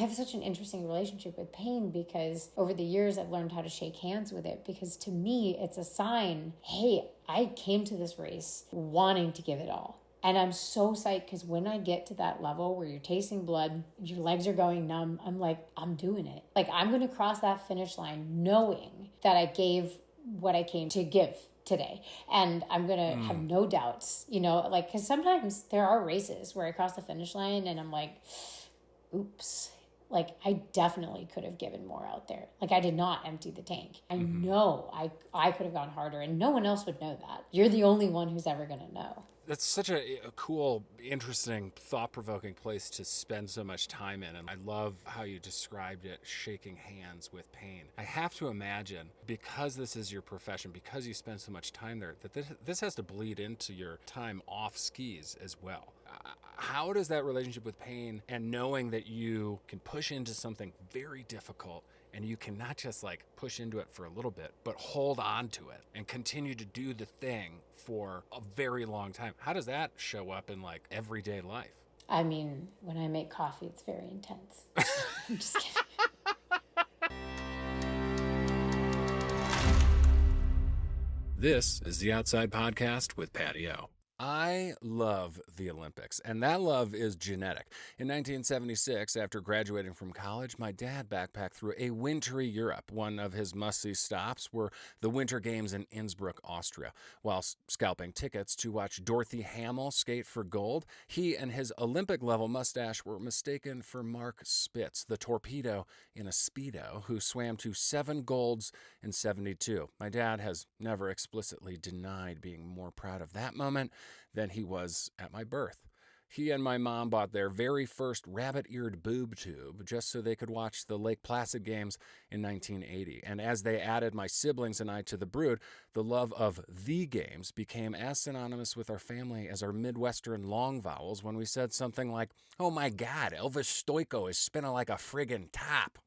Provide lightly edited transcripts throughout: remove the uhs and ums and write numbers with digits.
have such an interesting relationship with pain because over the years I've learned how to shake hands with it, because to me it's a sign, hey, I came to this race wanting to give it all. And I'm so psyched because when I get to that level where you're tasting blood, your legs are going numb, I'm like, I'm doing it. Like, I'm going to cross that finish line knowing that I gave what I came to give today. And I'm going to have no doubts, like, because sometimes there are races where I cross the finish line and I'm like, oops. Like, I definitely could have given more out there. Like, I did not empty the tank. I know I could have gone harder, and no one else would know that. You're the only one who's ever going to know. That's such a cool, interesting, thought-provoking place to spend so much time in. And I love how you described it, shaking hands with pain. I have to imagine, because this is your profession, because you spend so much time there, that this has to bleed into your time off skis as well. How does that relationship with pain and knowing that you can push into something very difficult and you can not just like push into it for a little bit, but hold on to it and continue to do the thing for a very long time? How does that show up in like everyday life? I mean, when I make coffee, it's very intense. I'm just kidding. This is the Outside Podcast with Patty O. I love the Olympics, and that love is genetic. In 1976, after graduating from college, my dad backpacked through a wintry Europe. One of his must-see stops were the Winter Games in Innsbruck, Austria. While scalping tickets to watch Dorothy Hamill skate for gold, he and his Olympic-level mustache were mistaken for Mark Spitz, the torpedo in a Speedo, who swam to 7 golds in 72. My dad has never explicitly denied being more proud of that moment than he was at my birth. He and my mom bought their very first rabbit-eared boob tube just so they could watch the Lake Placid Games in 1980. And as they added my siblings and I to the brood, the love of the games became as synonymous with our family as our Midwestern long vowels when we said something like, "Oh my God, Elvis Stoiko is spinning like a friggin' top."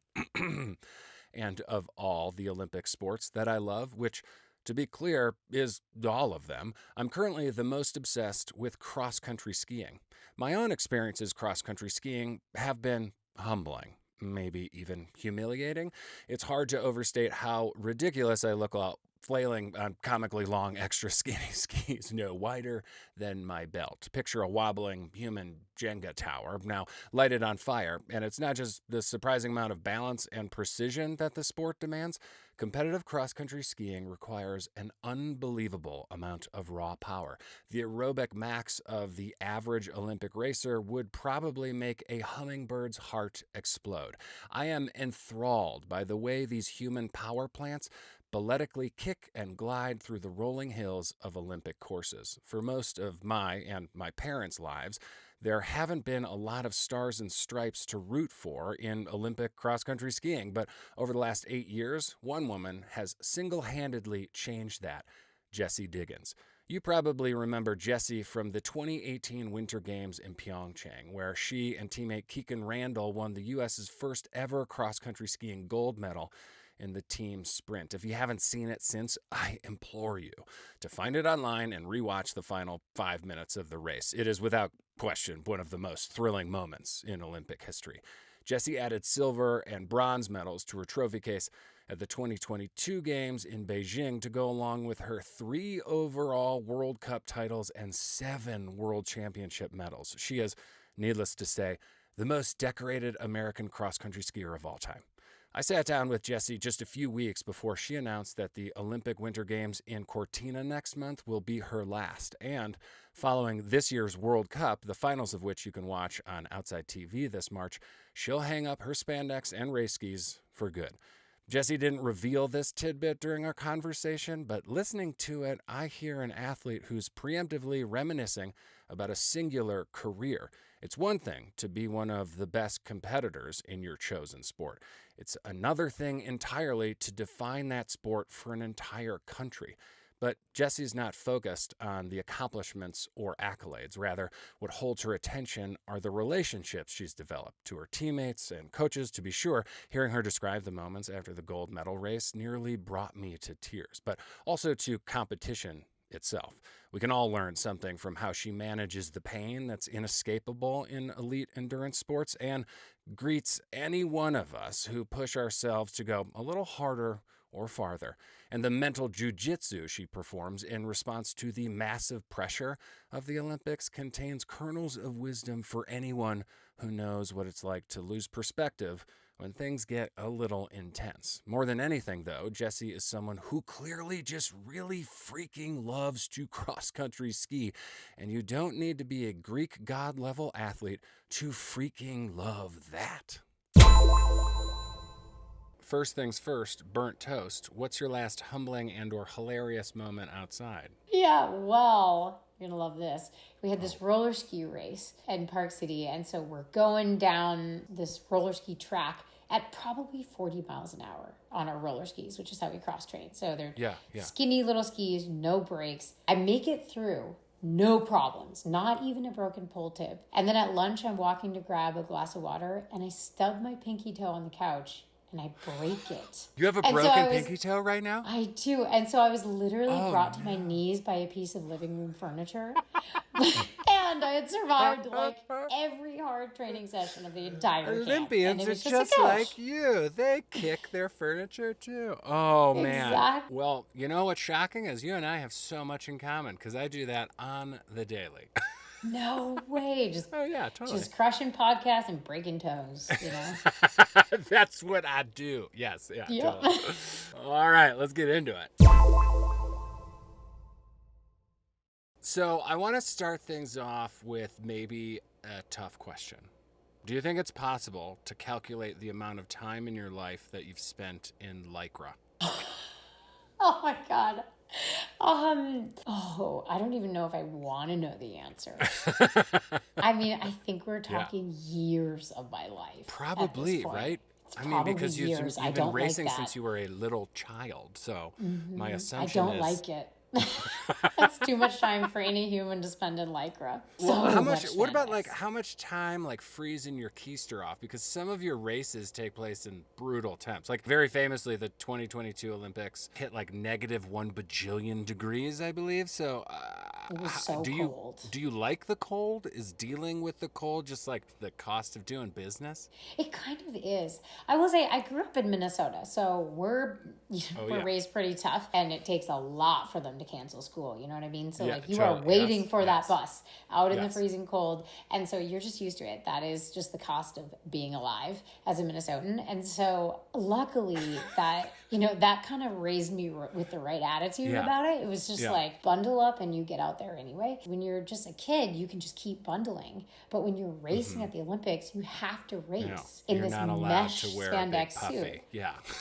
And of all the Olympic sports that I love, which, to be clear, is all of them, I'm currently the most obsessed with cross-country skiing. My own experiences cross-country skiing have been humbling, maybe even humiliating. It's hard to overstate how ridiculous I look while flailing on comically long, extra skinny skis no wider than my belt. Picture a wobbling human Jenga tower, now lighted on fire. And it's not just the surprising amount of balance and precision that the sport demands. Competitive cross-country skiing requires an unbelievable amount of raw power. The aerobic max of the average Olympic racer would probably make a hummingbird's heart explode. I am enthralled by the way these human power plants balletically kick and glide through the rolling hills of Olympic courses. For most of my and my parents' lives, there haven't been a lot of stars and stripes to root for in Olympic cross-country skiing, but over the last 8 years, one woman has single-handedly changed that: Jessie Diggins. You probably remember Jessie from the 2018 Winter Games in Pyeongchang, where she and teammate Kikkan Randall won the U.S.'s first ever cross-country skiing gold medal in the team sprint. If you haven't seen it since, I implore you to find it online and rewatch the final 5 minutes of the race. It is without question one of the most thrilling moments in Olympic history. Jessie added silver and bronze medals to her trophy case at the 2022 Games in Beijing to go along with her 3 overall World Cup titles and 7 World Championship medals. She is, needless to say, the most decorated American cross-country skier of all time. I sat down with Jessie just a few weeks before she announced that the Olympic Winter Games in Cortina next month will be her last. And following this year's World Cup, the finals of which you can watch on Outside TV this March, she'll hang up her spandex and race skis for good. Jessie didn't reveal this tidbit during our conversation, but listening to it, I hear an athlete who's preemptively reminiscing about a singular career. It's one thing to be one of the best competitors in your chosen sport. It's another thing entirely to define that sport for an entire country. But Jessie's not focused on the accomplishments or accolades. Rather, what holds her attention are the relationships she's developed to her teammates and coaches. To be sure, hearing her describe the moments after the gold medal race nearly brought me to tears, but also to competition itself. We can all learn something from how she manages the pain that's inescapable in elite endurance sports and greets any one of us who push ourselves to go a little harder or farther. And the mental jujitsu she performs in response to the massive pressure of the Olympics contains kernels of wisdom for anyone who knows what it's like to lose perspective when things get a little intense. More than anything, though, Jessie is someone who clearly just really freaking loves to cross-country ski, and you don't need to be a Greek god-level athlete to freaking love that. First things first, burnt toast. What's your last humbling and or hilarious moment outside? Yeah, well, you're going to love this. We had this roller ski race in Park City, and so we're going down this roller ski track at probably 40 miles an hour on our roller skis, which is how we cross-train. So they're skinny little skis, no brakes. I make it through. No problems, not even a broken pole tip. And then at lunch, I'm walking to grab a glass of water, and I stub my pinky toe on the couch, and I break it. You have a broken pinky toe right now? I do. And so I was literally brought to my knees by a piece of living room furniture. And I had survived like every hard training session of the entire Olympians camp. are just like you. They kick their furniture too. Oh, man. Exactly. Well, you know what's shocking is you and I have so much in common because I do that on the daily. No way. Totally. Just crushing podcasts and breaking toes, you know? That's what I do. Yes. Yeah. Yep. Totally. All right, let's get into it. So I want to start things off with maybe a tough question. Do you think it's possible to calculate the amount of time in your life that you've spent in Lycra? Oh my God. I don't even know if I want to know the answer. I mean, I think we're talking years of my life. Probably, right? I mean, because you've been racing since you were a little child. So my assumption is... I don't like it. That's too much time for any human to spend in Lycra. Well, what about like how much time like freezing your keister off? Because some of your races take place in brutal temps. Like very famously, the 2022 Olympics hit like -1 bajillion degrees, I believe. So it was so cold. Do you like the cold? Is dealing with the cold just like the cost of doing business? It kind of is. I will say I grew up in Minnesota, so we're raised pretty tough, and it takes a lot for them to cancel school. You know what I mean? So you are waiting for that bus out in the freezing cold, and so you're just used to it. That is just the cost of being alive as a Minnesotan. And so luckily that that kind of raised me with the right attitude about it. It was just like bundle up and you get out there anyway. When you're just a kid, you can just keep bundling, but when you're racing at the Olympics, you have to race in this mesh spandex suit.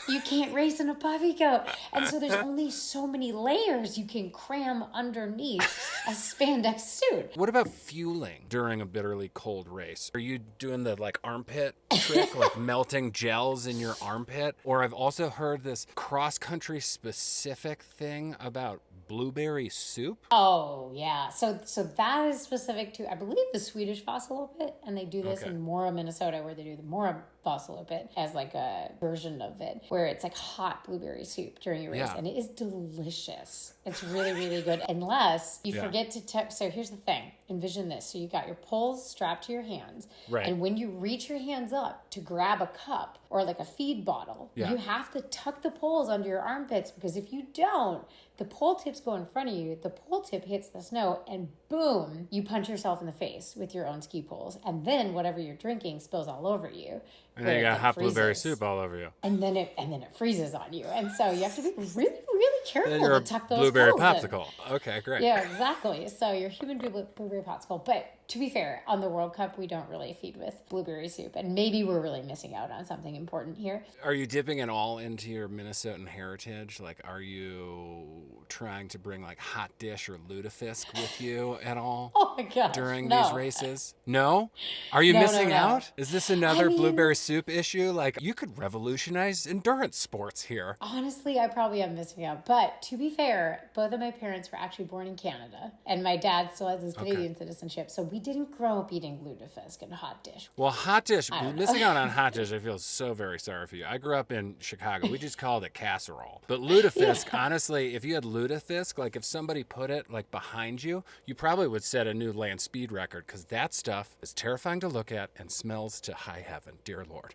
You can't race in a puffy coat, and so there's only so many layers you can cram underneath a spandex suit. What about fueling during a bitterly cold race? Are you doing the like armpit trick, like melting gels in your armpit? Or I've also heard this cross-country specific thing about blueberry soup. Oh, yeah. So that is specific to, I believe, the Swedish Vasaloppet, and they do this in Mora, Minnesota, where they do the Mora Vasaloppet as like a version of it, where it's like hot blueberry soup during your race, and it is delicious. It's really, really good, unless you forget to so here's the thing. Envision this. So you got your poles strapped to your hands, and when you reach your hands up to grab a cup or like a feed bottle, you have to tuck the poles under your armpits, because if you don't, the pole tips go in front of you, the pole tip hits the snow, and boom, you punch yourself in the face with your own ski poles. And then whatever you're drinking spills all over you. And then you got hot blueberry soup all over you. And then it freezes on you. And so you have to be really, really careful to tuck those blueberry poles popsicle. in. Okay, great. Yeah, exactly. So your human blueberry popsicle. But to be fair, on the World Cup, we don't really feed with blueberry soup. And maybe we're really missing out on something important here. Are you dipping it all into your Minnesotan heritage? Like, are you trying to bring like hot dish or lutefisk with you at all? Oh my gosh, during these races? No? Are you missing out? Is this another blueberry soup issue? Like, you could revolutionize endurance sports here. Honestly, I probably am missing out. But to be fair, both of my parents were actually born in Canada, and my dad still has his Canadian citizenship. So we didn't grow up eating lutefisk and hot dish. Well, hot dish, I don't know. missing out on hot dish, I feel so very sorry for you. I grew up in Chicago. We just called it casserole. But lutefisk, honestly, if you had lutefisk, like if somebody put it like behind you, you probably would set a new land speed record because that stuff is terrifying to look at and smells to high heaven, dear Lord.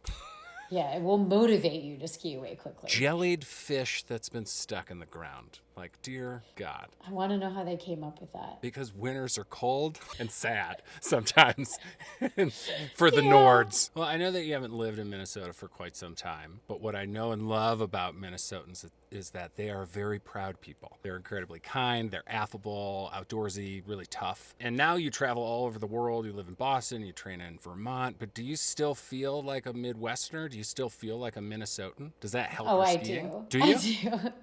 Yeah, it will motivate you to ski away quickly. Jellied fish that's been stuck in the ground. Like, dear God. I want to know how they came up with that. Because winters are cold and sad sometimes for the Nords. Well, I know that you haven't lived in Minnesota for quite some time, but what I know and love about Minnesotans is that they are very proud people. They're incredibly kind, they're affable, outdoorsy, really tough. And now you travel all over the world. You live in Boston, you train in Vermont, but do you still feel like a Midwesterner? Do you still feel like a Minnesotan? Does that help your skiing? Do you? I do.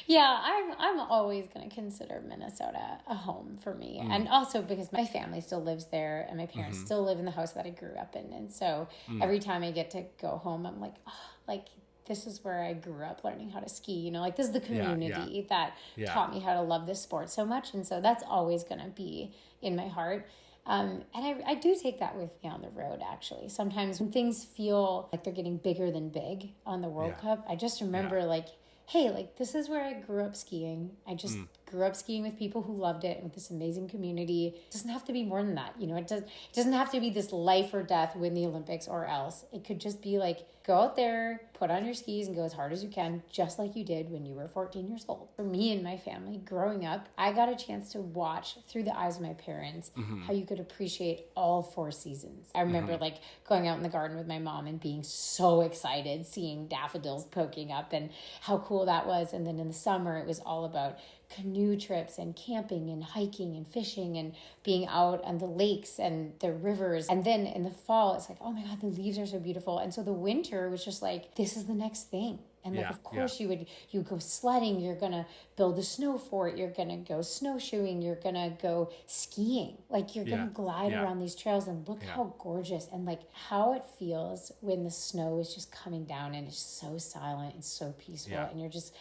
Yeah, I'm always going to consider Minnesota a home for me. And also because my family still lives there and my parents still live in the house that I grew up in. And so every time I get to go home, I'm like, oh, like this is where I grew up learning how to ski. You know, like this is the community that taught me how to love this sport so much. And so that's always going to be in my heart. And I do take that with me on the road, actually. Sometimes when things feel like they're getting bigger than big on the World Cup, I just remember like, hey, like this is where I grew up skiing. I just grew up skiing with people who loved it and with this amazing community. It doesn't have to be more than that. You know, it doesn't have to be this life or death, win the Olympics or else. It could just be like, go out there, put on your skis and go as hard as you can, just like you did when you were 14 years old. For me and my family growing up, I got a chance to watch through the eyes of my parents how you could appreciate all 4 seasons. I remember like going out in the garden with my mom and being so excited, seeing daffodils poking up and how cool that was. And then in the summer, it was all about canoe trips and camping and hiking and fishing and being out on the lakes and the rivers. And then in the fall, it's like, oh my God, the leaves are so beautiful. And so the winter was just like, this is the next thing. And like, of course you would go sledding, you're going to build a snow fort, you're going to go snowshoeing, you're going to go skiing. Like you're going to glide around these trails and look how gorgeous and like how it feels when the snow is just coming down and it's so silent and so peaceful and you're just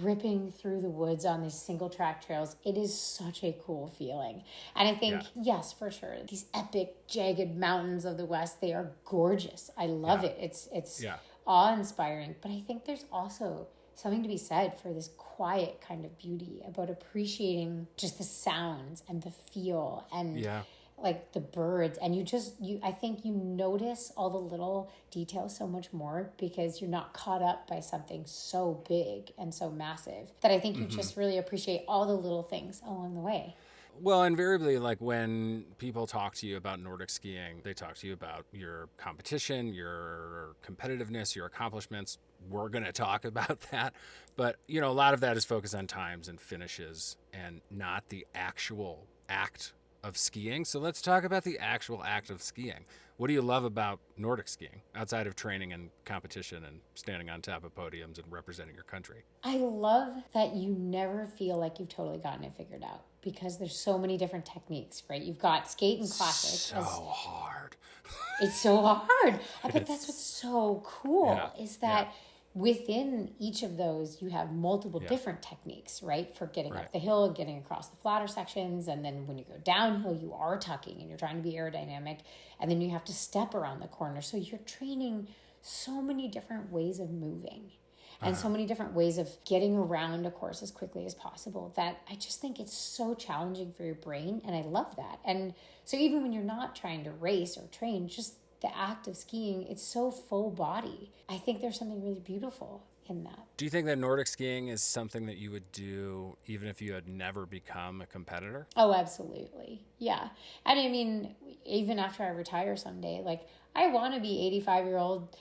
ripping through the woods on these single track trails. It is such a cool feeling. And I think, yes, for sure, these epic jagged mountains of the West, they are gorgeous. I love it. It's awe-inspiring. But I think there's also something to be said for this quiet kind of beauty about appreciating just the sounds and the feel and like the birds. And I think you notice all the little details so much more because you're not caught up by something so big and so massive that I think you just really appreciate all the little things along the way. Well, invariably, like when people talk to you about Nordic skiing, they talk to you about your competition, your competitiveness, your accomplishments. We're going to talk about that. But, you know, a lot of that is focused on times and finishes and not the actual act of skiing. So let's talk about the actual act of skiing. What do you love about Nordic skiing outside of training and competition and standing on top of podiums and representing your country? I love that you never feel like you've totally gotten it figured out because there's so many different techniques, right? You've got skate and classic. So hard. It's so hard. I think that's what's so cool is that within each of those, you have multiple different techniques, right? For getting up the hill and getting across the flatter sections. And then when you go downhill, you are tucking and you're trying to be aerodynamic. And then you have to step around the corner. So you're training so many different ways of moving and so many different ways of getting around a course as quickly as possible that I just think it's so challenging for your brain. And I love that. And so even when you're not trying to race or train, just the act of skiing, it's so full body. I think there's something really beautiful in that. Do you think that Nordic skiing is something that you would do even if you had never become a competitor? Oh, absolutely. Yeah. And I mean, even after I retire someday, like I want to be 85-year-old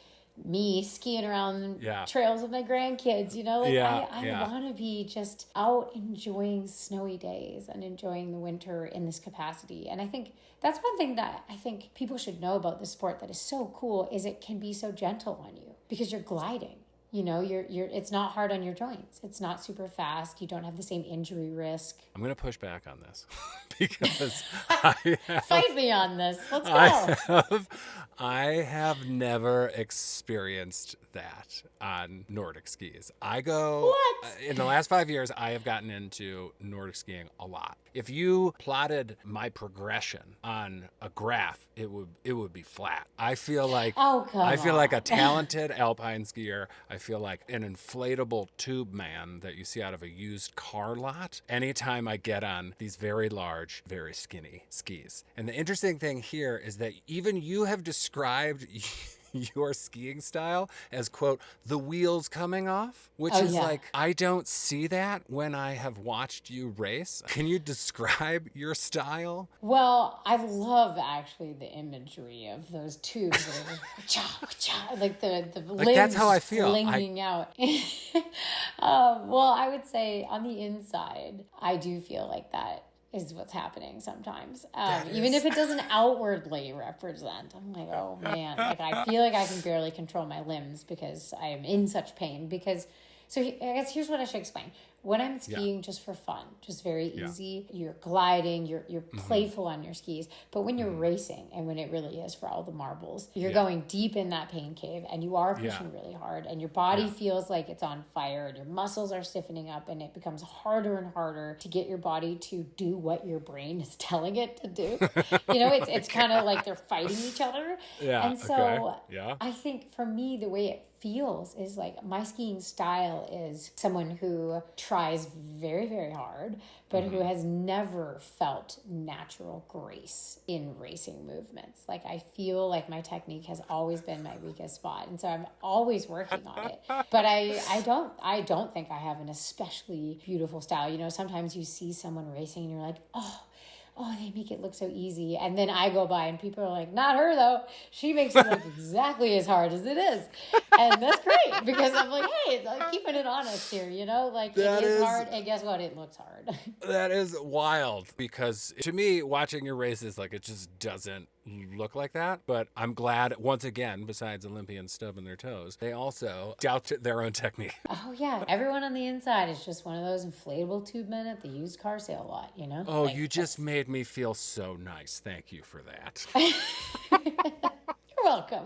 me skiing around trails with my grandkids, you know, like I want to be just out enjoying snowy days and enjoying the winter in this capacity. And I think that's one thing that I think people should know about the sport that is so cool is it can be so gentle on you because you're gliding. it's not hard on your joints. It's not super fast. You don't have the same injury risk. I'm going to push back on this because Fight me on this. Let's go. I have never experienced that on Nordic skis. In the last 5 years, I have gotten into Nordic skiing a lot. If you plotted my progression on a graph, it would be flat. I feel like a talented alpine skier. I feel like an inflatable tube man that you see out of a used car lot anytime I get on these very large, very skinny skis. And the interesting thing here is that even you have described your skiing style as, quote, the wheels coming off, which is like, I don't see that when I have watched you race. Can you describe your style? Well, I love actually the imagery of those tubes, like the limbs that's how I feel. flinging out. Well, I would say on the inside, I do feel like that is what's happening sometimes. Even if it doesn't outwardly represent, I'm like, oh man, like I feel like I can barely control my limbs because I am in such pain. So I guess here's what I should explain. When I'm skiing just for fun, just very easy, you're gliding, you're playful on your skis. But when you're racing, and when it really is for all the marbles, you're going deep in that pain cave and you are pushing really hard and your body feels like it's on fire and your muscles are stiffening up and it becomes harder and harder to get your body to do what your brain is telling it to do. It's kind of like they're fighting each other. Yeah. And so I think for me, the way it feels is like my skiing style is someone who tries very, very hard, but who has never felt natural grace in racing movements. Like I feel like my technique has always been my weakest spot. And so I'm always working on it. But I don't think I have an especially beautiful style. Sometimes you see someone racing and you're like, oh, they make it look so easy. And then I go by and people are like, not her though. She makes it look exactly as hard as it is. And that's great because I'm like, hey, it's like keeping it honest here, Like it is hard and guess what? It looks hard. That is wild because to me, watching your races, like it just doesn't look like that. But I'm glad, once again, besides Olympians stubbing their toes, they also doubt their own technique. Oh, yeah. Everyone on the inside is just one of those inflatable tube men at the used car sale lot, Oh, you just made me feel so nice. Thank you for that. You're welcome.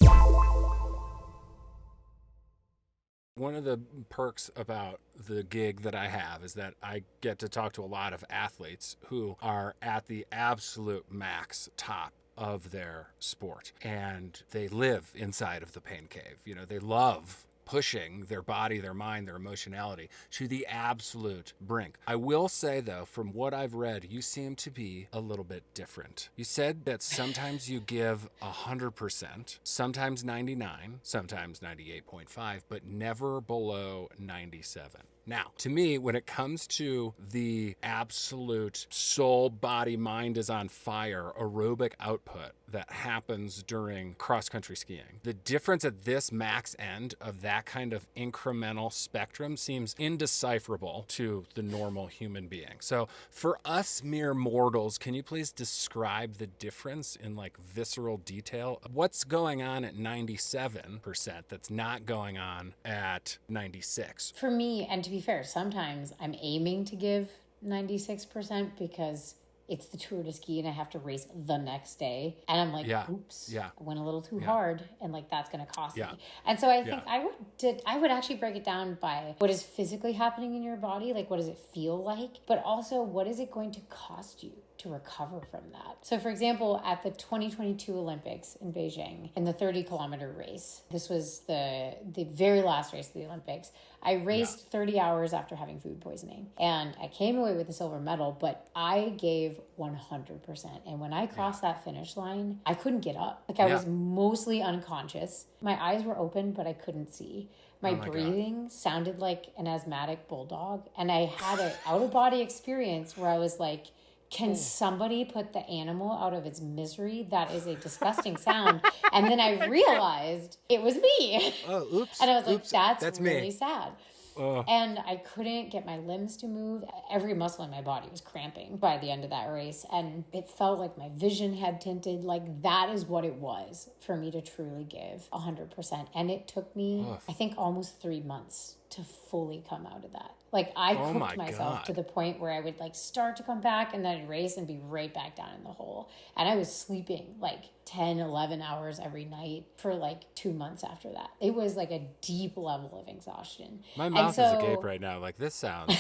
One of the perks about the gig that I have is that I get to talk to a lot of athletes who are at the absolute max top of their sport, and they live inside of the pain cave. They love pushing their body, their mind, their emotionality to the absolute brink. I will say, though, from what I've read, you seem to be a little bit different. You said that sometimes you give 100%, sometimes 99, sometimes 98.5, but never below 97. Now, to me, when it comes to the absolute soul, body, mind is on fire aerobic output that happens during cross-country skiing, the difference at this max end of that kind of incremental spectrum seems indecipherable to the normal human being. So for us mere mortals, can you please describe the difference in like visceral detail? What's going on at 97% that's not going on at 96? For me, and to be fair, sometimes I'm aiming to give 96% because it's the Tour de Ski and I have to race the next day. And I'm like, oops, I went a little too hard and like that's going to cost me. And so I think I would actually break it down by what is physically happening in your body, like what does it feel like, but also what is it going to cost you to recover from that. So for example, at the 2022 Olympics in Beijing, in the 30-kilometer race, this was the very last race of the Olympics, I raced 30 hours after having food poisoning. And I came away with a silver medal, but I gave 100%. And when I crossed that finish line, I couldn't get up. Like I was mostly unconscious. My eyes were open, but I couldn't see. My breathing sounded like an asthmatic bulldog. And I had an out-of-body experience where I was like, can somebody put the animal out of its misery? That is a disgusting sound. And then I realized it was me. Oh, oops. And I was like, that's really sad. And I couldn't get my limbs to move. Every muscle in my body was cramping by the end of that race. And it felt like my vision had tinted. Like that is what it was for me to truly give 100%. And it took me, I think, almost 3 months to fully come out of that. Like I cooked myself to the point where I would like start to come back and then I'd race and be right back down in the hole. And I was sleeping like 10, 11 hours every night for like 2 months after that. It was like a deep level of exhaustion. My mouth is agape right now. Like this sounds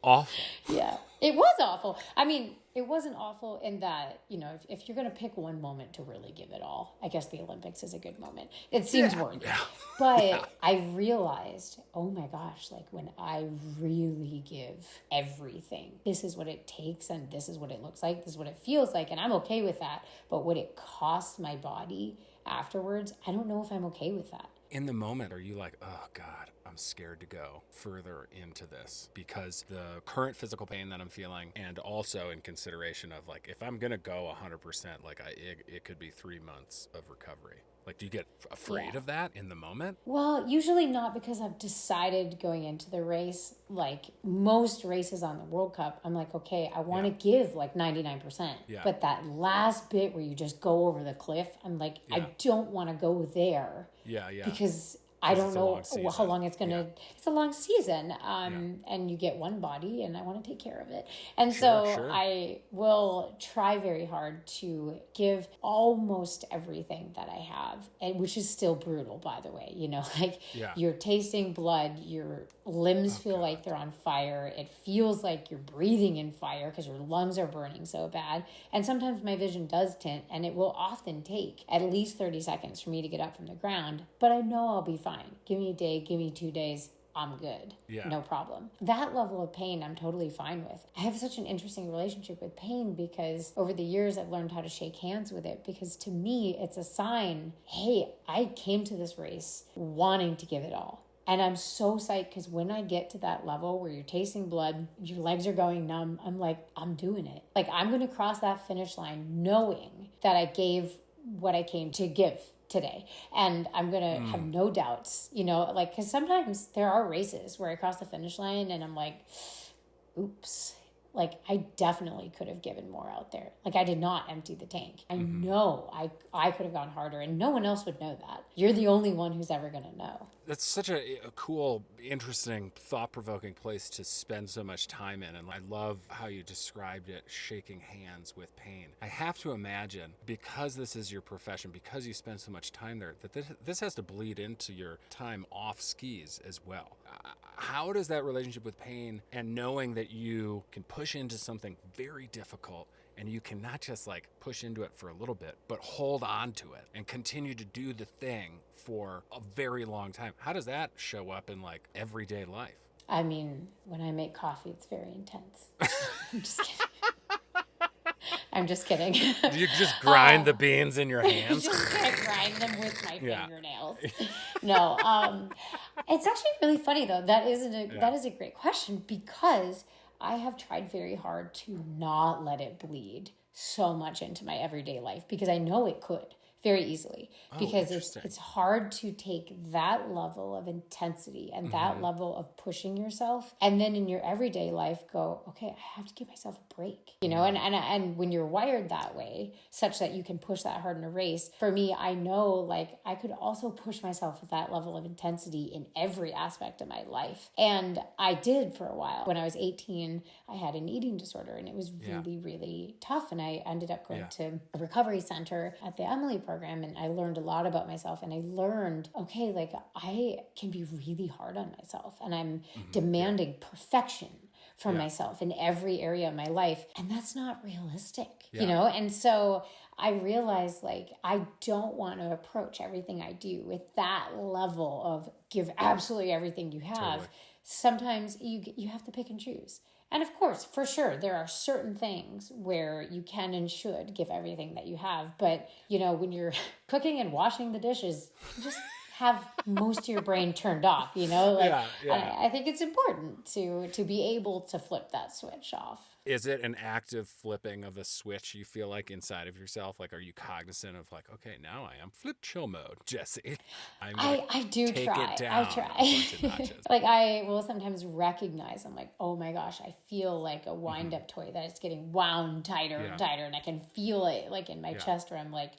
awful. Yeah, it was awful. I mean, it wasn't awful in that, you know, if you're going to pick one moment to really give it all, I guess the Olympics is a good moment. It seems worthy. Yeah. But I realized, oh my gosh, like when I really give everything, this is what it takes and this is what it looks like, this is what it feels like, and I'm okay with that. But what it costs my body afterwards, I don't know if I'm okay with that. In the moment, are you like, oh God, I'm scared to go further into this because the current physical pain that I'm feeling, and also in consideration of like, if I'm going to go 100%, like it could be 3 months of recovery. Like, do you get afraid of that in the moment? Well, usually not, because I've decided going into the race, like most races on the World Cup, I'm like, okay, I want to give like 99%. Yeah. But that last bit where you just go over the cliff, I'm like, I don't want to go there. Yeah, yeah. Because I don't know how long it's going to, it's a long season. And you get one body and I want to take care of it. And so I will try very hard to give almost everything that I have, and which is still brutal, by the way, you know, like you're tasting blood, your limbs feel like they're on fire. It feels like you're breathing in fire because your lungs are burning so bad. And sometimes my vision does tint, and it will often take at least 30 seconds for me to get up from the ground, but I know I'll be fine. Give me a day, give me 2 days, I'm good. No problem. That level of pain, I'm totally fine with. I have such an interesting relationship with pain because over the years, I've learned how to shake hands with it, because to me, it's a sign, hey, I came to this race wanting to give it all. And I'm so psyched because when I get to that level where you're tasting blood, your legs are going numb, I'm like, I'm doing it. Like, I'm going to cross that finish line knowing that I gave what I came to give today. And I'm going to have no doubts, you know, like, because sometimes there are races where I cross the finish line and I'm like, oops. Like, I definitely could have given more out there. Like, I did not empty the tank. I know I could have gone harder, and no one else would know that. You're the only one who's ever going to know. That's such a cool, interesting, thought-provoking place to spend so much time in. And I love how you described it, shaking hands with pain. I have to imagine, because this is your profession, because you spend so much time there, that this has to bleed into your time off skis as well. How does that relationship with pain and knowing that you can push into something very difficult and you can not just like push into it for a little bit, but hold on to it and continue to do the thing for a very long time? How does that show up in like everyday life? I mean, when I make coffee, it's very intense. I'm just kidding. I'm just kidding. Do you just grind the beans in your hands? Just grind them with my fingernails. No, it's actually really funny though. That is a great question, because I have tried very hard to not let it bleed so much into my everyday life, because I know it could very easily, because it's hard to take that level of intensity and that level of pushing yourself, and then in your everyday life go, okay, I have to give myself a break, you know. And when you're wired that way, such that you can push that hard in a race, for me, I know like I could also push myself with that level of intensity in every aspect of my life. And I did for a while. When I was 18, I had an eating disorder, and it was really, really tough. And I ended up going to a recovery center at the Emily program, and I learned a lot about myself. And I learned, okay, like I can be really hard on myself, and I'm demanding perfection from myself in every area of my life. And that's not realistic, you know? And so I realized like, I don't want to approach everything I do with that level of give absolutely everything you have. Totally. Sometimes you have to pick and choose. And of course, for sure, there are certain things where you can and should give everything that you have. But, you know, when you're cooking and washing the dishes, you just have most of your brain turned off, you know? Like, I think it's important to be able to flip that switch off. Is it an active flipping of a switch you feel like inside of yourself? Like, are you cognizant of like, okay, now I am flip chill mode, Jessie. I do take try. it down I a try. bunch of notches. Like I will sometimes recognize, I'm like, oh my gosh, I feel like a wind up toy that it's getting wound tighter and tighter. And I can feel it like in my chest where I'm like,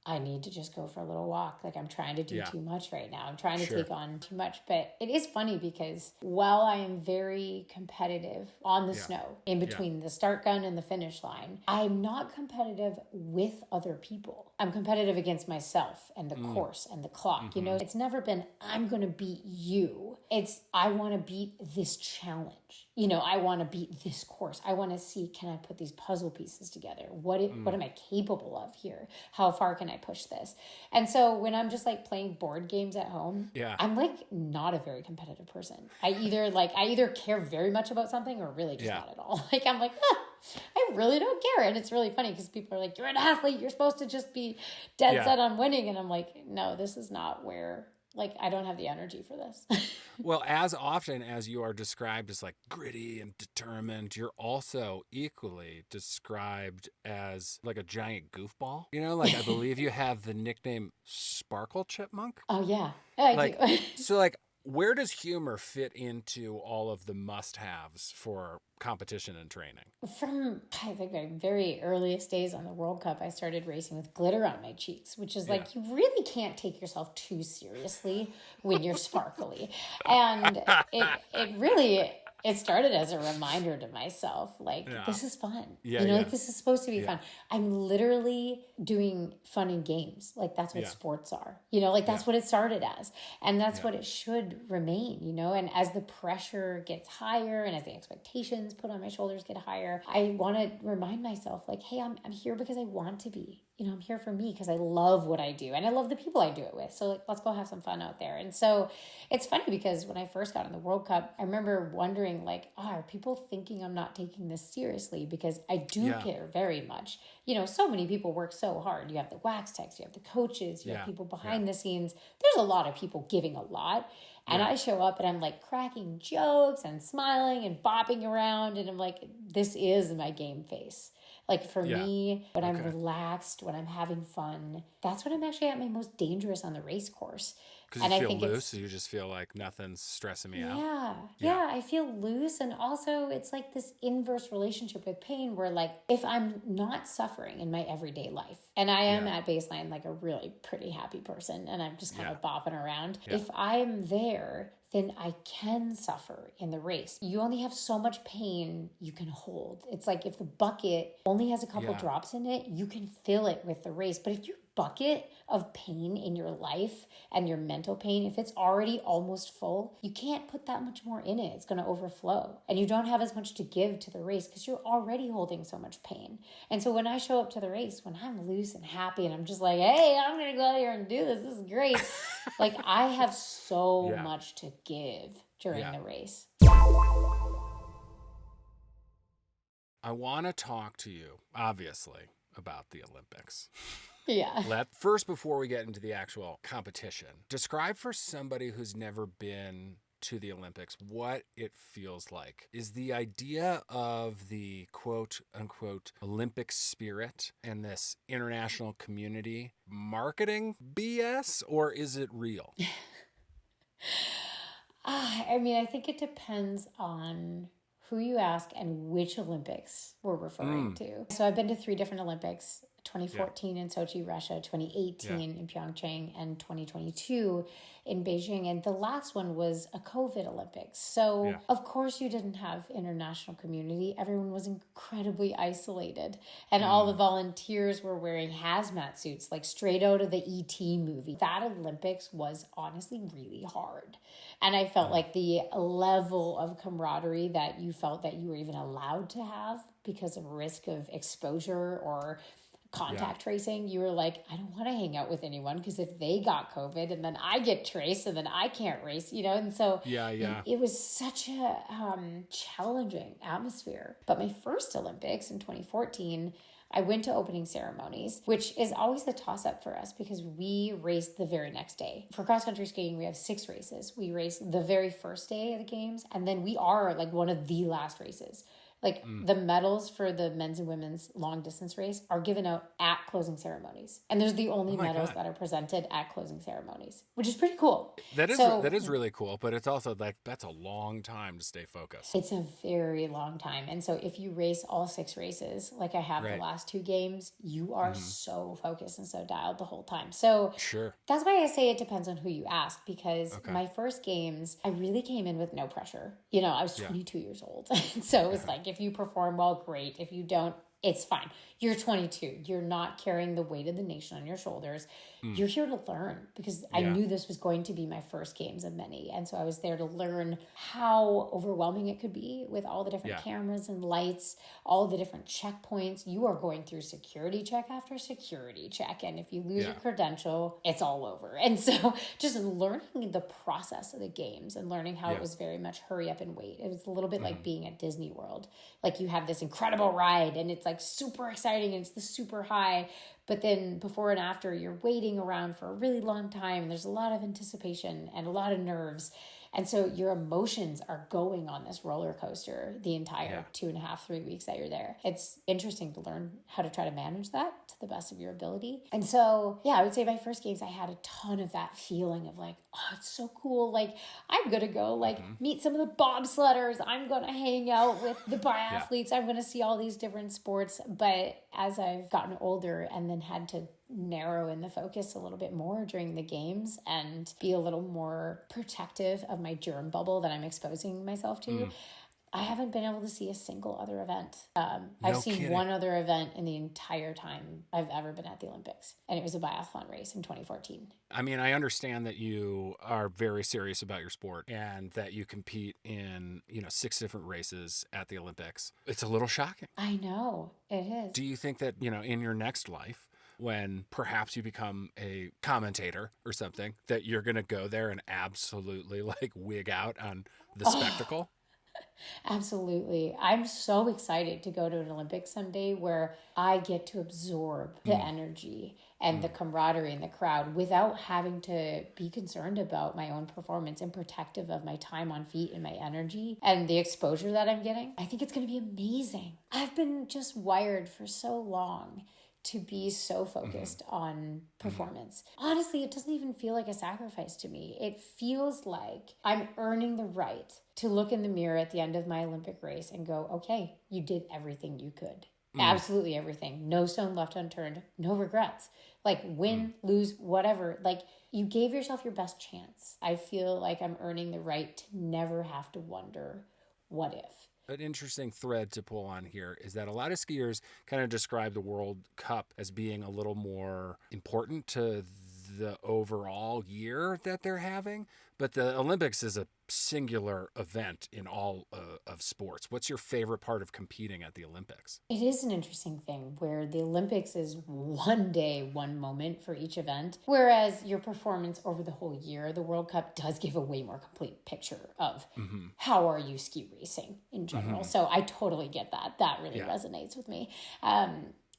I need to just go for a little walk. Like I'm trying to do too much right now. I'm trying to take on too much. But it is funny because while I am very competitive on the snow in between the start gun and the finish line, I'm not competitive with other people. I'm competitive against myself and the course and the clock. You know, it's never been, I'm going to beat you. It's, I want to beat this challenge. You know, I want to beat this course. I want to see, can I put these puzzle pieces together? What am I capable of here? How far can I push this? And so when I'm just like playing board games at home, I'm like not a very competitive person. I either care very much about something or really just not at all. Like I'm like, I really don't care. And it's really funny because people are like, you're an athlete. You're supposed to just be dead set on winning. And I'm like, no, this is not where, like, I don't have the energy for this. Well, as often as you are described as like gritty and determined, you're also equally described as like a giant goofball. You know, like I believe you have the nickname Sparkle Chipmunk. Oh, yeah. I do. So like, where does humor fit into all of the must-haves for competition and training? From, I think, my very earliest days on the World Cup, I started racing with glitter on my cheeks, which is like, you really can't take yourself too seriously when you're sparkly. And it started as a reminder to myself, like, this is fun. Like, this is supposed to be fun. I'm literally doing fun and games. Like, that's what sports are. You know, like, that's what it started as. And that's what it should remain, you know? And as the pressure gets higher and as the expectations put on my shoulders get higher, I want to remind myself, like, hey, I'm here because I want to be. You know, I'm here for me because I love what I do and I love the people I do it with. So like, let's go have some fun out there. And so it's funny because when I first got in the World Cup, I remember wondering like, are people thinking I'm not taking this seriously? Because I do care very much. You know, so many people work so hard. You have the wax techs, you have the coaches, you have people behind the scenes. There's a lot of people giving a lot. And I show up and I'm like cracking jokes and smiling and bopping around. And I'm like, this is my game face. Like for me, when I'm relaxed, when I'm having fun, that's when I'm actually at my most dangerous on the race course. Because you feel loose, so you just feel like nothing's stressing me out. Yeah, I feel loose. And also it's like this inverse relationship with pain where like, if I'm not suffering in my everyday life, and I am at baseline like a really pretty happy person, and I'm just kind of bopping around. If I'm there, then I can suffer in the race. You only have so much pain you can hold. It's like if the bucket only has a couple drops in it, you can fill it with the race. But if your bucket of pain in your life and your mental pain, if it's already almost full, you can't put that much more in it. It's going to overflow. And you don't have as much to give to the race because you're already holding so much pain. And so when I show up to the race, when I'm loose and happy and I'm just like, hey, I'm going to go out here and do this. This is great. Like I have so much to give during the race. I want to talk to you, obviously, about the Olympics. First, before we get into the actual competition, describe for somebody who's never been to the Olympics what it feels like. Is the idea of the quote unquote Olympic spirit and this international community marketing BS, or is it real? I mean, I think it depends on who you ask and which Olympics we're referring to. So I've been to 3 different Olympics, 2014 in Sochi, Russia, 2018 in Pyeongchang, and 2022 in Beijing. And the last one was a COVID Olympics. So of course you didn't have international community. Everyone was incredibly isolated. And all the volunteers were wearing hazmat suits, like straight out of the E.T. movie. That Olympics was honestly really hard. And I felt like the level of camaraderie that you felt that you were even allowed to have because of risk of exposure or contact tracing, you were like, I don't want to hang out with anyone because if they got COVID and then I get traced and then I can't race, you know? And so it was such a challenging atmosphere. But my first Olympics in 2014, I went to opening ceremonies, which is always the toss-up for us because we raced the very next day. For cross-country skiing, we have 6 races. We race the very first day of the games, and then we are like one of the last races. Like the medals for the men's and women's long distance race are given out at closing ceremonies. And there's the only medals that are presented at closing ceremonies, which is pretty cool. That is really cool, but it's also like that's a long time to stay focused. It's a very long time. And so if you race all 6 races, like I have the last 2 games, you are so focused and so dialed the whole time. So that's why I say it depends on who you ask, because my first games, I really came in with no pressure. You know, I was 22 years old. So it was like, if you perform well, great. If you don't, it's fine. You're 22. You're not carrying the weight of the nation on your shoulders. You're here to learn, because I knew this was going to be my first games of many. And so I was there to learn how overwhelming it could be with all the different cameras and lights, all the different checkpoints. You are going through security check after security check. And if you lose your credential, it's all over. And so just learning the process of the games and learning how it was very much hurry up and wait. It was a little bit like being at Disney World. Like you have this incredible ride and it's like super exciting and it's the super high. But then before and after, you're waiting around for a really long time. And there's a lot of anticipation and a lot of nerves. And so your emotions are going on this roller coaster the entire 2.5, 3 weeks that you're there. It's interesting to learn how to try to manage that to the best of your ability. And so, I would say my first games, I had a ton of that feeling of like, oh, it's so cool. Like, I'm going to go like meet some of the bobsledders. I'm going to hang out with the biathletes. I'm going to see all these different sports. But as I've gotten older and then had to narrow in the focus a little bit more during the games and be a little more protective of my germ bubble that I'm exposing myself to, I haven't been able to see a single other event. I've seen one other event in the entire time I've ever been at the Olympics, and it was a biathlon race in 2014. I mean, I understand that you are very serious about your sport and that you compete in, 6 different races at the Olympics. It's a little shocking. I know, it is. Do you think that, in your next life, when perhaps you become a commentator or something, that you're going to go there and absolutely like wig out on the spectacle? Absolutely. I'm so excited to go to an Olympics someday where I get to absorb the energy and the camaraderie in the crowd without having to be concerned about my own performance and protective of my time on feet and my energy and the exposure that I'm getting. I think it's going to be amazing. I've been just wired for so long to be so focused on performance. Honestly, it doesn't even feel like a sacrifice to me. It feels like I'm earning the right to look in the mirror at the end of my Olympic race and go, okay, you did everything you could. Absolutely everything. No stone left unturned. No regrets. Like win, lose, whatever. Like you gave yourself your best chance. I feel like I'm earning the right to never have to wonder what if. An interesting thread to pull on here is that a lot of skiers kind of describe the World Cup as being a little more important to the overall year that they're having, but the Olympics is a singular event in all of sports. What's your favorite part of competing at the Olympics? It is an interesting thing where the Olympics is one day, one moment for each event, whereas your performance over the whole year, the World Cup does give a way more complete picture of how are you ski racing in general. So I totally get that. That really resonates with me.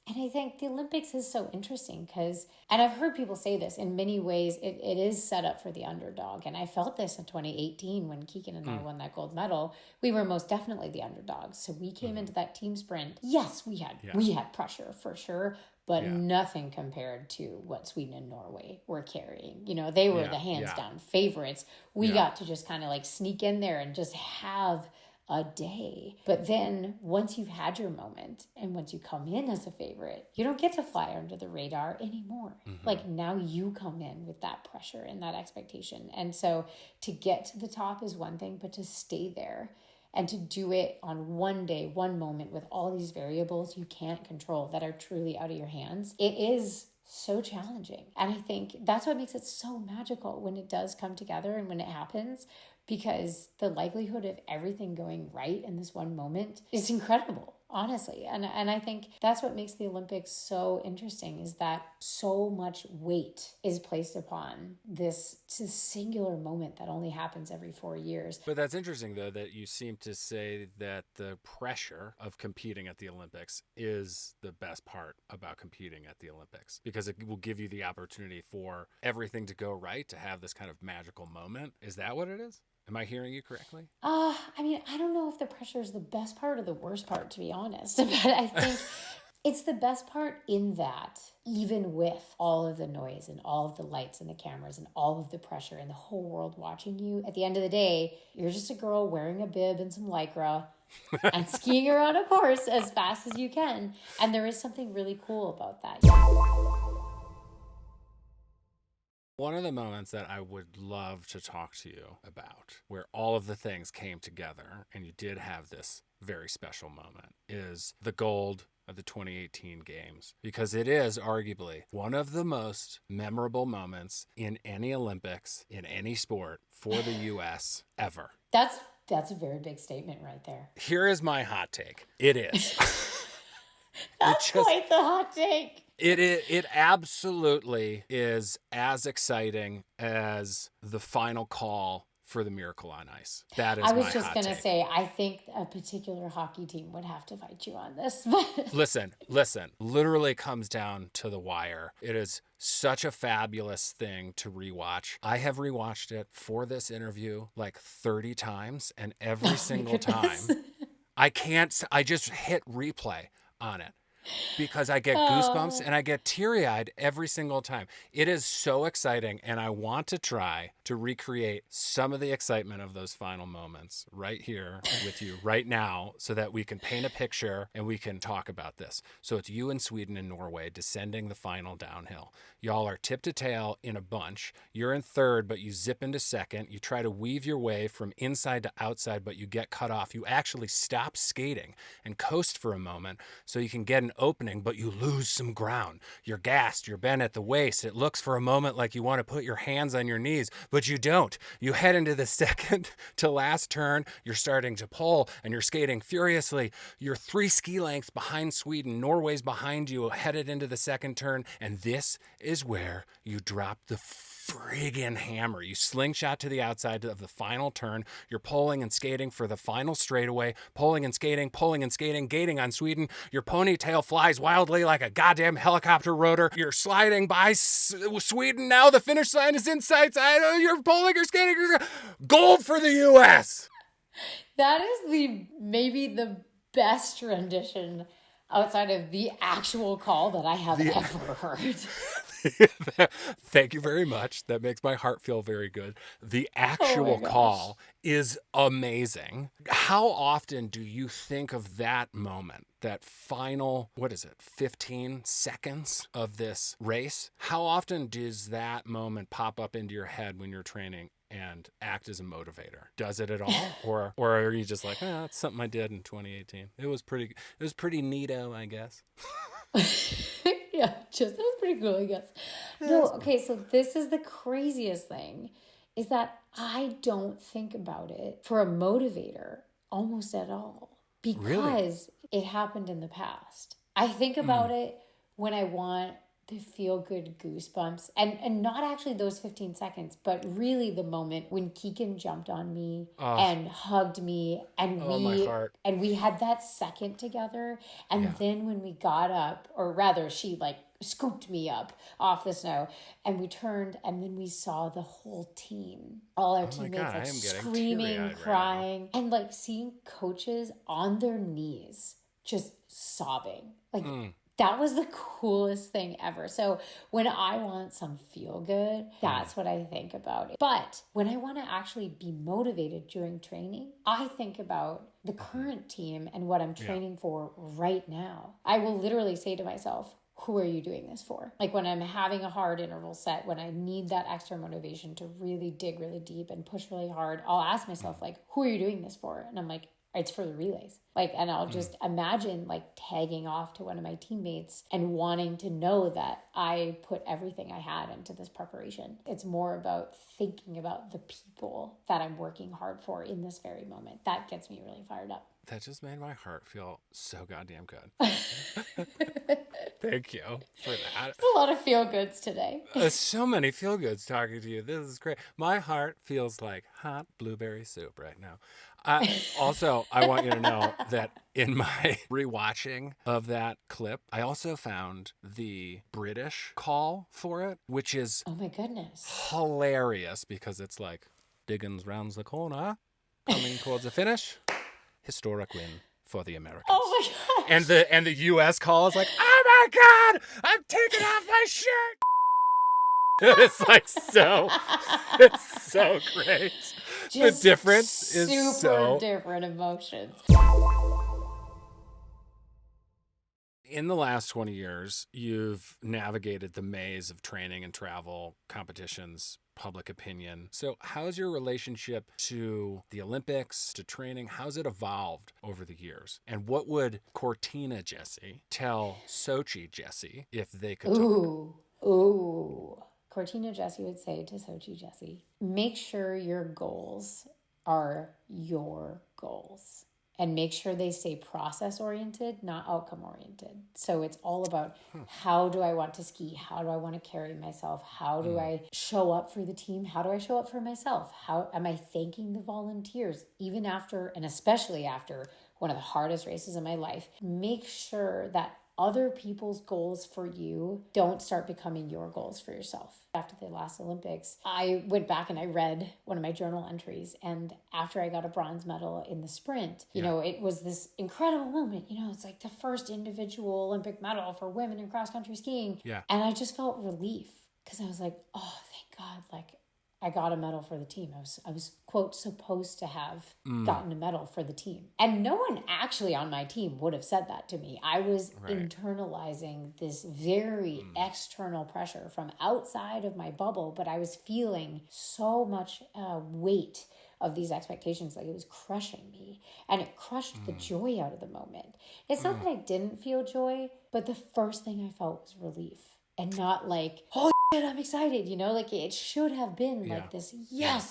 And I think the Olympics is so interesting because, and I've heard people say this, in many ways, it is set up for the underdog. And I felt this in 2018 when Kikkan and I won that gold medal. We were most definitely the underdogs. So we came into that team sprint. Yes, we had pressure for sure, but nothing compared to what Sweden and Norway were carrying. They were the hands down favorites. We got to just kind of like sneak in there and just have a day. But then once you've had your moment and once you come in as a favorite, you don't get to fly under the radar anymore. Like now you come in with that pressure and that expectation. And so to get to the top is one thing, but to stay there and to do it on one day, one moment with all these variables you can't control that are truly out of your hands, it is so challenging. And I think that's what makes it so magical when it does come together and when it happens, because the likelihood of everything going right in this one moment is incredible, honestly. And I think that's what makes the Olympics so interesting, is that so much weight is placed upon this singular moment that only happens every 4 years. But that's interesting, though, that you seem to say that the pressure of competing at the Olympics is the best part about competing at the Olympics, because it will give you the opportunity for everything to go right, to have this kind of magical moment. Is that what it is? Am I hearing you correctly? I mean, I don't know if the pressure is the best part or the worst part, to be honest, but I think it's the best part in that even with all of the noise and all of the lights and the cameras and all of the pressure and the whole world watching you, at the end of the day, you're just a girl wearing a bib and some Lycra and skiing around a course as fast as you can. And there is something really cool about that. One of the moments that I would love to talk to you about, where all of the things came together and you did have this very special moment, is the gold of the 2018 games, because it is arguably one of the most memorable moments in any Olympics, in any sport for the U.S. ever. That's a very big statement right there. Here is my hot take. It is. That's quite the hot take. It absolutely is as exciting as the final call for the Miracle on Ice. That is my hot take. I was just going to say, I think a particular hockey team would have to fight you on this. Listen, literally comes down to the wire. It is such a fabulous thing to rewatch. I have rewatched it for this interview like 30 times, and every single time I just hit replay on it. Because I get goosebumps and I get teary-eyed every single time. It is so exciting, and I want to try to recreate some of the excitement of those final moments right here with you right now so that we can paint a picture and we can talk about this. So it's you and Sweden and Norway descending the final downhill. Y'all are tip to tail in a bunch. You're in third, but you zip into second. You try to weave your way from inside to outside, but you get cut off. You actually stop skating and coast for a moment so you can get an opening, but you lose some ground. You're gassed. You're bent at the waist. It looks for a moment like you want to put your hands on your knees, but you don't. You head into the second to last turn. You're starting to pull, and you're skating furiously. You're 3 ski lengths behind Sweden. Norway's behind you, headed into the second turn, and this is where you drop the friggin' hammer. You slingshot to the outside of the final turn. You're pulling and skating for the final straightaway, pulling and skating, gating on Sweden. Your ponytail flies wildly like a goddamn helicopter rotor. You're sliding by Sweden. Now the finish line is in sight. You're pulling, you're skating. Gold for the U.S. That is maybe the best rendition outside of the actual call that I have ever heard. Thank you very much. That makes my heart feel very good. The actual call is amazing. How often do you think of that moment, that final, 15 seconds of this race? How often does that moment pop up into your head when you're training and act as a motivator? Does it at all? or are you just like, that's something I did in 2018. It was pretty neato, I guess. Yeah, that was pretty cool, I guess. No, okay, so this is the craziest thing, is that I don't think about it for a motivator almost at all, because it happened in the past. I think about it when I want the feel-good goosebumps, and not actually those 15 seconds, but really the moment when Kikkan jumped on me and hugged me, and we had that second together, and then when we got up, or rather she scooped me up off the snow, and we turned, and then we saw the whole team, all our teammates screaming, crying, and seeing coaches on their knees just sobbing. That was the coolest thing ever. So when I want some feel good, that's what I think about. But when I want to actually be motivated during training, I think about the current team and what I'm training for right now. I will literally say to myself, who are you doing this for? When I'm having a hard interval set, when I need that extra motivation to really dig really deep and push really hard, I'll ask myself, who are you doing this for? And I'm like, it's for the relays. And I'll just imagine tagging off to one of my teammates and wanting to know that I put everything I had into this preparation. It's more about thinking about the people that I'm working hard for in this very moment. That gets me really fired up. That just made my heart feel so goddamn good. Thank you for that. It's a lot of feel-goods today. So many feel-goods talking to you. This is great. My heart feels like hot blueberry soup right now. Also, I want you to know that in my rewatching of that clip, I also found the British call for it, which is oh my goodness, hilarious, because it's Diggins rounds the corner, coming towards the finish. Historic win for the Americans. Oh my gosh. And the U.S. call is like, oh my God, I'm taking off my shirt. It's like it's so great. Just the difference is super different emotions. In the last 20 years, you've navigated the maze of training and travel, competitions, public opinion. So how's your relationship to the Olympics, to training? How's it evolved over the years? And what would Cortina Jessie tell Sochi Jessie if they could talk? Ooh. Cortina Jessie would say to Sochi Jessie, make sure your goals are your goals. And make sure they stay process-oriented, not outcome-oriented. So it's all about how do I want to ski? How do I want to carry myself? How do I show up for the team? How do I show up for myself? How am I thanking the volunteers? Even after, and especially after, one of the hardest races in my life. Make sure that other people's goals for you don't start becoming your goals for yourself. After the last Olympics, I went back and I read one of my journal entries. And after I got a bronze medal in the sprint, you know, it was this incredible moment. You know, it's like the first individual Olympic medal for women in cross-country skiing. Yeah. And I just felt relief because I was like, oh, thank God. Like, I got a medal for the team. I was quote, supposed to have gotten a medal for the team. And no one actually on my team would have said that to me. I was internalizing this very external pressure from outside of my bubble, but I was feeling so much weight of these expectations, like it was crushing me. And it crushed the joy out of the moment. It's not that I didn't feel joy, but the first thing I felt was relief. And not like, oh, I'm excited, you know, like it should have been like this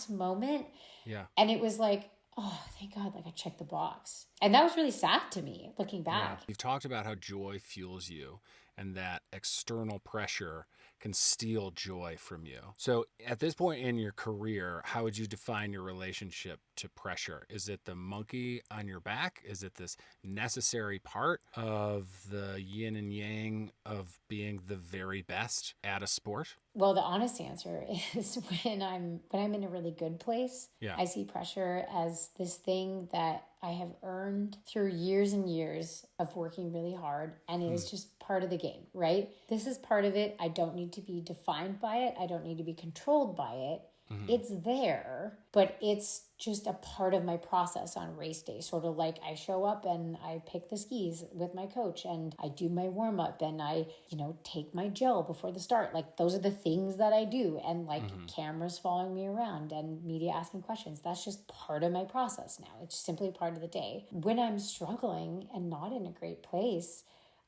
moment. Yeah. And it was like, oh, thank God, like I checked the box. And that was really sad to me looking back. You've talked about how joy fuels you and that external pressure can steal joy from you. So at this point in your career, how would you define your relationship to pressure? Is it the monkey on your back? Is it this necessary part of the yin and yang of being the very best at a sport? Well, the honest answer is when I'm in a really good place, I see pressure as this thing that I have earned through years and years of working really hard, and it is just part of the game, right? This is part of it. I don't need to be defined by it. I don't need to be controlled by it. It's there, but it's just a part of my process on race day. Sort of like I show up and I pick the skis with my coach and I do my warm up and I, you know, take my gel before the start. Like those are the things that I do. And like cameras following me around and media asking questions. That's just part of my process now. It's simply part of the day. When I'm struggling and not in a great place,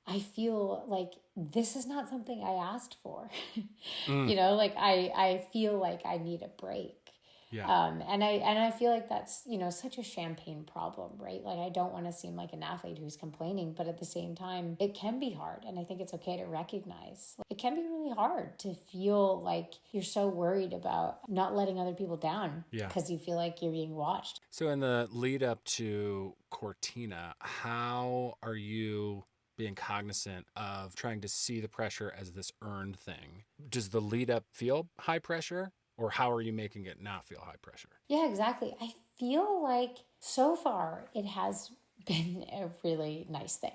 I feel like this is not something I asked for. You know, like I feel like I need a break. Yeah. And I feel like that's, you know, such a champagne problem, right? Like I don't want to seem like an athlete who's complaining, but at the same time, it can be hard. And I think it's okay to recognize it can be really hard to feel like you're so worried about not letting other people down because you feel like you're being watched. So in the lead up to Cortina, how are you being cognizant of trying to see the pressure as this earned thing? Does the lead up feel high pressure, or how are you making it not feel high pressure? Yeah, exactly. I feel like so far it has been a really nice thing.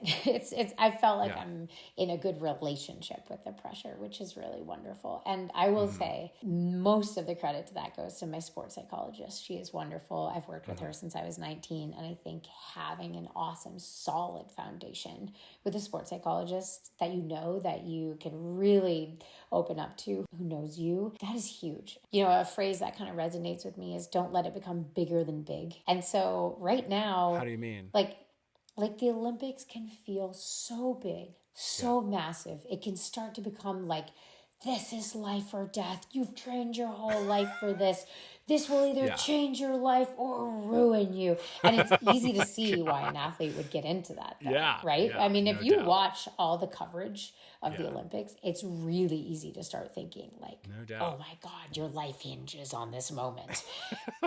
I felt like I'm in a good relationship with the pressure, which is really wonderful. And I will say most of the credit to that goes to my sports psychologist. She is wonderful. I've worked with her since I was 19. And I think having an awesome, solid foundation with a sports psychologist that you can really open up to, who knows you, that is huge. You know, a phrase that kind of resonates with me is don't let it become bigger than big. And so right now, how do you mean? Like the Olympics can feel so big, so massive. It can start to become like, this is life or death. You've trained your whole life for this. This will either change your life or ruin you. And it's easy to see why an athlete would get into that, though, right? Yeah, I mean, if you watch all the coverage of the Olympics, it's really easy to start thinking like, oh my God, your life hinges on this moment.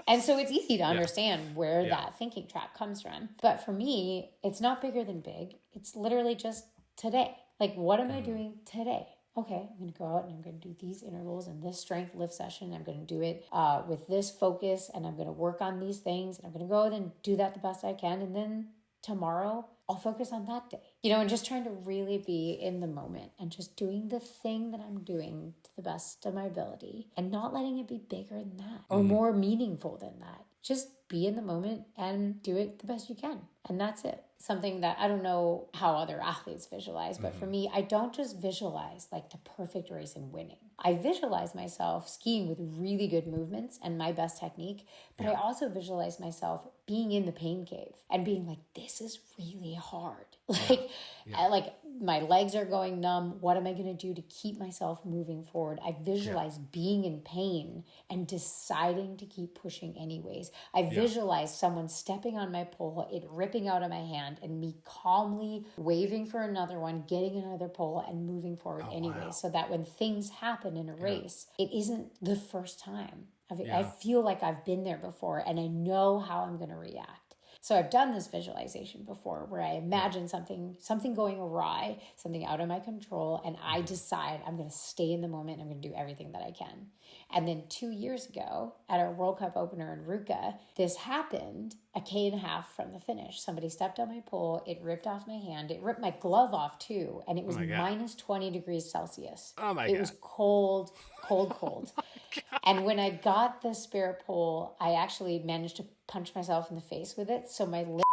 And so it's easy to understand where that thinking track comes from. But for me, it's not bigger than big. It's literally just today. Like, what am I doing today? okay, I'm going to go out and I'm going to do these intervals and this strength lift session. I'm going to do it with this focus, and I'm going to work on these things, and I'm going to go out and do that the best I can. And then tomorrow I'll focus on that day, and just trying to really be in the moment and just doing the thing that I'm doing to the best of my ability and not letting it be bigger than that or more meaningful than that. Just be in the moment and do it the best you can. And that's it. Something that I don't know how other athletes visualize, but for me, I don't just visualize like the perfect race and winning. I visualize myself skiing with really good movements and my best technique, but I also visualize myself being in the pain cave and being like, this is really hard. Like my legs are going numb. What am I going to do to keep myself moving forward? I visualize being in pain and deciding to keep pushing anyways. I visualize someone stepping on my pole, it ripping out of my hand, and me calmly waving for another one, getting another pole, and moving forward so that when things happen in a race, it isn't the first time. I feel like I've been there before and I know how I'm going to react. So I've done this visualization before where I imagine something going awry, something out of my control, and I decide I'm going to stay in the moment and I'm going to do everything that I can. And then 2 years ago at our World Cup opener in Ruka, this happened a K.5 from the finish. Somebody stepped on my pole, it ripped off my hand, it ripped my glove off too, and it was minus 20 degrees Celsius. Oh my God. It was cold. And when I got the spare pole, I actually managed to punch myself in the face with it. So my lip,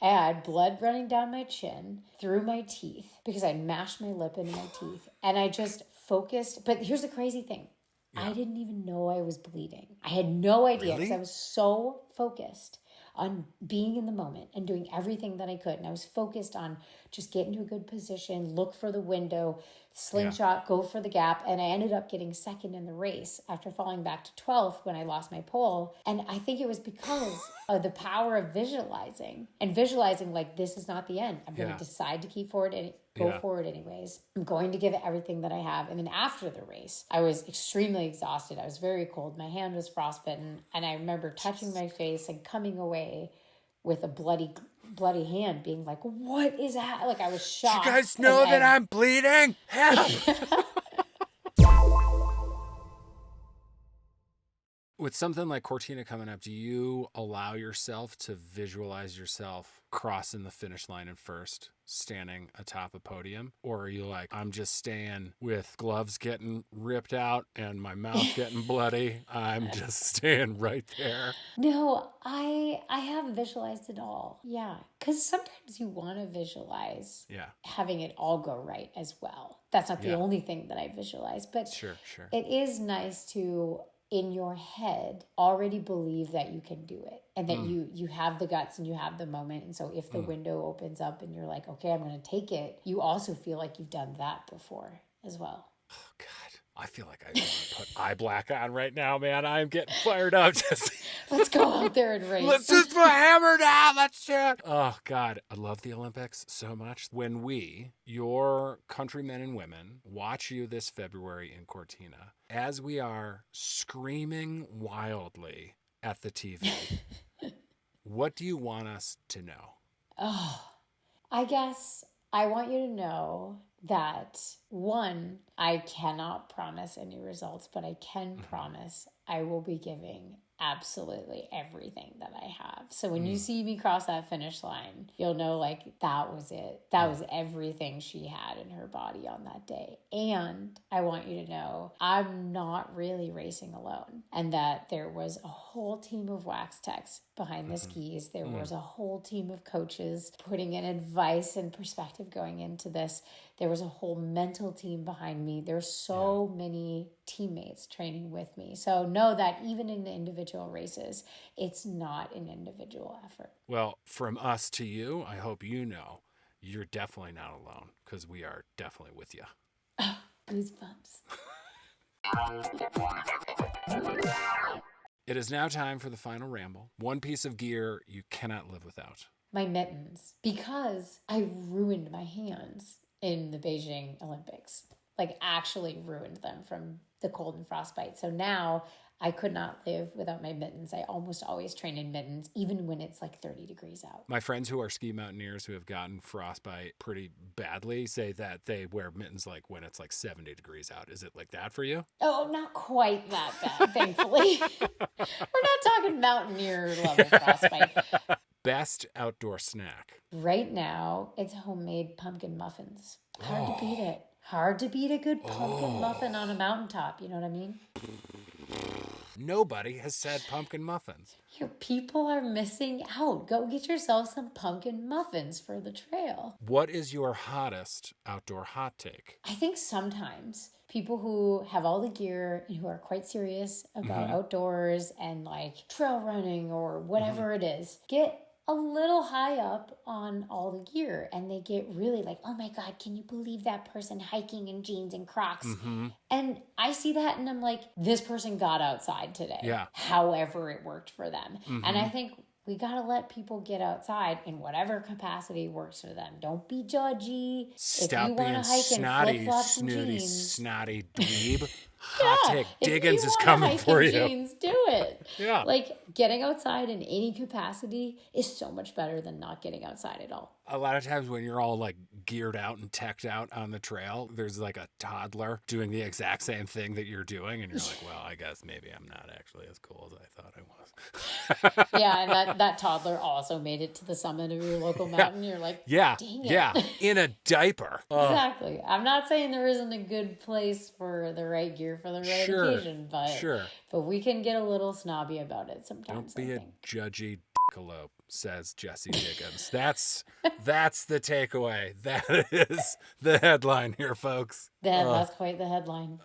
I had blood running down my chin, through my teeth, because I mashed my lip into my teeth. And I just focused. But here's the crazy thing. I didn't even know I was bleeding. I had no idea because I was so focused on being in the moment and doing everything that I could. And I was focused on just getting to a good position, look for the window, slingshot, go for the gap. And I ended up getting second in the race after falling back to 12th when I lost my pole. And I think it was because of the power of visualizing like, this is not the end. I'm going to decide to keep forward and go forward anyways. I'm going to give it everything that I have. And then after the race, I was extremely exhausted. I was very cold. My hand was frostbitten. And I remember touching my face and coming away with a bloody hand, being like, what is that? Like, I was shocked. You guys know that I'm bleeding? Help! With something like Cortina coming up, do you allow yourself to visualize yourself crossing the finish line in first, standing atop a podium? Or are you like, I'm just staying with gloves getting ripped out and my mouth getting bloody? I'm just staying right there. No, I have visualized it all. Yeah. Because sometimes you want to visualize having it all go right as well. That's not the only thing that I visualize. But sure. It is nice to, in your head, already believe that you can do it and that you have the guts and you have the moment. And so if the window opens up and you're like, okay, I'm going to take it, you also feel like you've done that before as well. Oh, God. I feel like I want to put eye black on right now, man. I'm getting fired up. Let's go out there and race. Let's just put a hammer down. Let's do it. Oh, God. I love the Olympics so much. When we, your countrymen and women, watch you this February in Cortina, as we are screaming wildly at the TV, what do you want us to know? Oh, I guess I want you to know that, one, I cannot promise any results, but I can promise I will be giving absolutely everything that I have. So when you see me cross that finish line, you'll know like that was it. That was everything she had in her body on that day. And I want you to know I'm not really racing alone, and that there was a whole team of wax techs behind the skis. There was a whole team of coaches putting in advice and perspective going into this. There was a whole mental team behind me. There's so many teammates training with me. So know that even in the individual races, it's not an individual effort. Well, from us to you, I hope you know you're definitely not alone, because we are definitely with you. Oh, goosebumps. It is now time for the final ramble. One piece of gear you cannot live without. My mittens, because I ruined my hands in the Beijing Olympics, like actually ruined them from the cold and frostbite. So now I could not live without my mittens. I almost always train in mittens, even when it's like 30 degrees out. My friends who are ski mountaineers who have gotten frostbite pretty badly say that they wear mittens like when it's like 70 degrees out. Is it like that for you? Oh, not quite that bad, thankfully. We're not talking mountaineer level frostbite. Best outdoor snack. Right now, it's homemade pumpkin muffins. Hard to beat it. Hard to beat a good pumpkin muffin on a mountaintop. You know what I mean? Nobody has said pumpkin muffins. Your people are missing out. Go get yourself some pumpkin muffins for the trail. What is your hottest outdoor hot take? I think sometimes people who have all the gear and who are quite serious about outdoors and like trail running or whatever it is, get a little high up on all the gear and they get really like, oh my God, can you believe that person hiking in jeans and Crocs? And I see that and I'm like, this person got outside today. Yeah. However it worked for them. And I think we got to let people get outside in whatever capacity works for them. Don't be judgy. Stop if you being want to hike snotty, in flip-flops and snooty, jeans, snotty dweeb. Hot take Diggins is if you coming wanna hike for in you. jeans, do it. Yeah. Like getting outside in any capacity is so much better than not getting outside at all. A lot of times when you're all like geared out and teched out on the trail, there's like a toddler doing the exact same thing that you're doing. And you're like, well, I guess maybe I'm not actually as cool as I thought I was. Yeah, and that toddler also made it to the summit of your local mountain. You're like, Yeah. dang it. Yeah. In a diaper. Exactly. I'm not saying there isn't a good place for the right gear for the right Sure, occasion, but we can get a little snobby about it sometimes. Don't be a judgy d***alope, says Jessie Diggins. That's the takeaway. That is the headline here, folks. That's quite the headline.